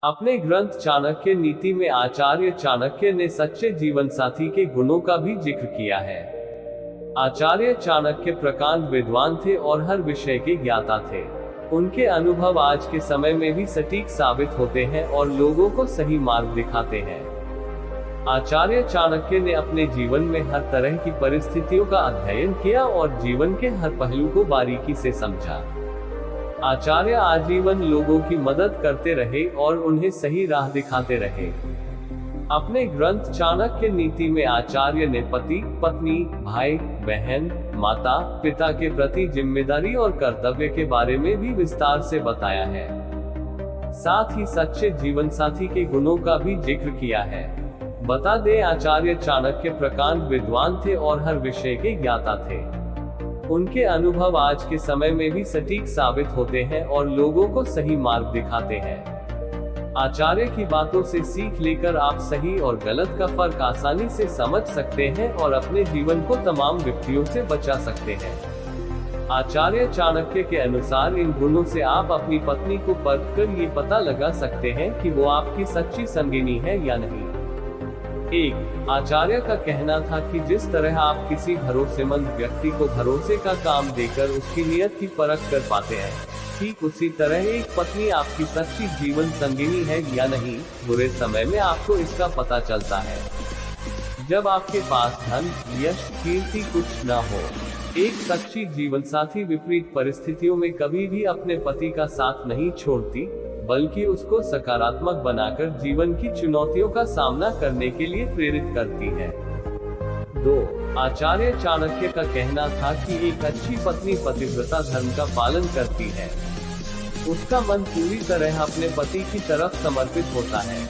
अपने ग्रंथ चाणक्य नीति में आचार्य चाणक्य ने सच्चे जीवन साथी के गुणों का भी जिक्र किया है। आचार्य चाणक्य प्रकांड विद्वान थे और हर विषय के ज्ञाता थे। उनके अनुभव आज के समय में भी सटीक साबित होते हैं और लोगों को सही मार्ग दिखाते हैं। आचार्य चाणक्य ने अपने जीवन में हर तरह की परिस्थितियों का अध्ययन किया और जीवन के हर पहलू को बारीकी से समझा। आचार्य आजीवन लोगों की मदद करते रहे और उन्हें सही राह दिखाते रहे। अपने ग्रंथ चाणक्य नीति में आचार्य ने पति, पत्नी, भाई, बहन, माता, पिता के प्रति जिम्मेदारी और कर्तव्य के बारे में भी विस्तार से बताया है। साथ ही सच्चे जीवन साथी के गुणों का भी जिक्र किया है। बता दें, आचार्य चाणक्य प्रकांड विद्वान थे और हर विषय के ज्ञाता थे। उनके अनुभव आज के समय में भी सटीक साबित होते हैं और लोगों को सही मार्ग दिखाते हैं। आचार्य की बातों से सीख लेकर आप सही और गलत का फर्क आसानी से समझ सकते हैं और अपने जीवन को तमाम विपत्तियों से बचा सकते हैं। आचार्य चाणक्य के अनुसार इन गुणों से आप अपनी पत्नी को परख कर ये पता लगा सकते हैं कि वो आपकी सच्ची संगिनी है या नहीं। एक आचार्य का कहना था कि जिस तरह आप किसी भरोसेमंद व्यक्ति को भरोसे का काम देकर उसकी नियत की परख कर पाते हैं, ठीक उसी तरह एक पत्नी आपकी सच्ची जीवन संगिनी है या नहीं, बुरे समय में आपको इसका पता चलता है। जब आपके पास धन, यश, कीर्ति कुछ न हो, एक सच्ची जीवन साथी विपरीत परिस्थितियों में कभी भी अपने पति का साथ नहीं छोड़ती, बल्कि उसको सकारात्मक बनाकर जीवन की चुनौतियों का सामना करने के लिए प्रेरित करती है। 2 आचार्य चाणक्य का कहना था कि एक अच्छी पत्नी पतिव्रता धर्म का पालन करती है। उसका मन पूरी तरह अपने पति की तरफ समर्पित होता है।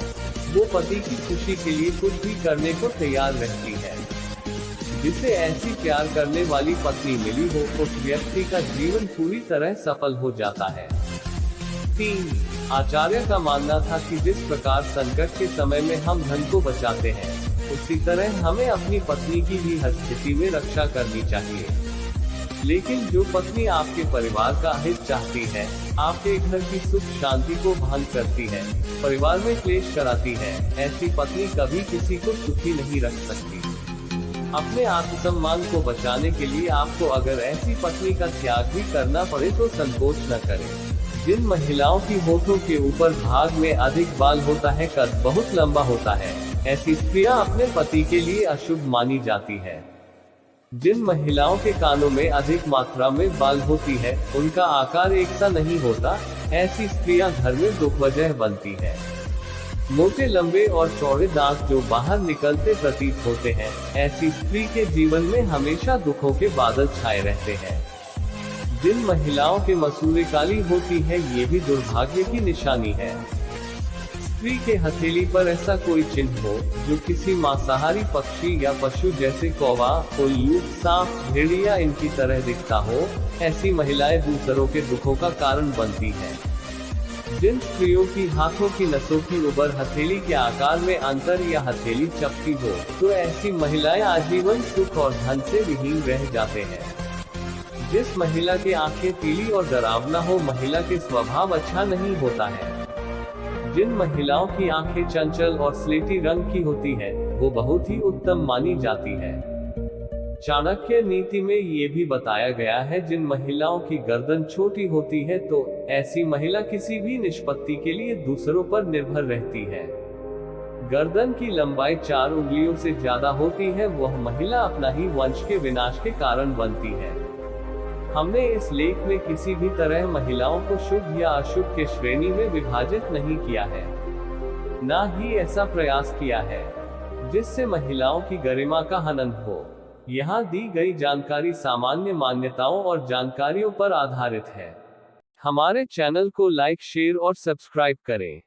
वो पति की खुशी के लिए कुछ भी करने को तैयार रहती है। जिसे ऐसी प्यार करने वाली पत्नी मिली हो, उस व्यक्ति का जीवन पूरी तरह सफल हो जाता है। 3 आचार्य का मानना था कि जिस प्रकार संकट के समय में हम धन को बचाते हैं, उसी तरह हमें अपनी पत्नी की भी हर स्थिति में रक्षा करनी चाहिए। लेकिन जो पत्नी आपके परिवार का हित चाहती है, आपके घर की सुख शांति को भंग करती है, परिवार में क्लेश कराती है, ऐसी पत्नी कभी किसी को सुखी नहीं रख सकती। अपने आत्मसम्मान को बचाने के लिए आपको अगर ऐसी पत्नी का त्याग भी करना पड़े तो संकोच न करें। जिन महिलाओं की होठों के ऊपर भाग में अधिक बाल होता है, कद बहुत लंबा होता है, ऐसी स्त्रियां अपने पति के लिए अशुभ मानी जाती है। जिन महिलाओं के कानों में अधिक मात्रा में बाल होती है, उनका आकार एक सा नहीं होता, ऐसी स्त्रियां घर में दुखवजह बनती है। मोटे, लंबे और चौड़े दांत जो बाहर निकलते प्रतीत होते हैं, ऐसी स्त्री के जीवन में हमेशा दुखों के बादल छाए रहते हैं। जिन महिलाओं के मसूड़े काली होती है, ये भी दुर्भाग्य की निशानी है। स्त्री के हथेली पर ऐसा कोई चिन्ह हो जो किसी मांसाहारी पक्षी या पशु जैसे कौवा, उल्लू, सांप, भेड़िया इनकी तरह दिखता हो, ऐसी महिलाएं दूसरों के दुखों का कारण बनती हैं। जिन स्त्रियों की हाथों की नसों की ऊपर हथेली के आकार में अंतर या हथेली चपटी हो, तो ऐसी महिलाएं आजीवन सुख और धन से विहीन रह जाते हैं। जिस महिला की आंखें पीली और डरावना हो, महिला के स्वभाव अच्छा नहीं होता है। जिन महिलाओं की आंखें चंचल और स्लेटी रंग की होती है, वो बहुत ही उत्तम मानी जाती है। चाणक्य नीति में ये भी बताया गया है, जिन महिलाओं की गर्दन छोटी होती है, तो ऐसी महिला किसी भी निष्पत्ति के लिए दूसरों पर निर्भर रहती है। गर्दन की लंबाई 4 उंगलियों से ज्यादा होती है, वह महिला अपना ही वंश के विनाश के कारण बनती है। हमने इस लेख में किसी भी तरह महिलाओं को शुभ या अशुभ के श्रेणी में विभाजित नहीं किया है, न ही ऐसा प्रयास किया है जिससे महिलाओं की गरिमा का हनन हो। यहाँ दी गई जानकारी सामान्य मान्यताओं और जानकारियों पर आधारित है। हमारे चैनल को लाइक, शेयर और सब्सक्राइब करें।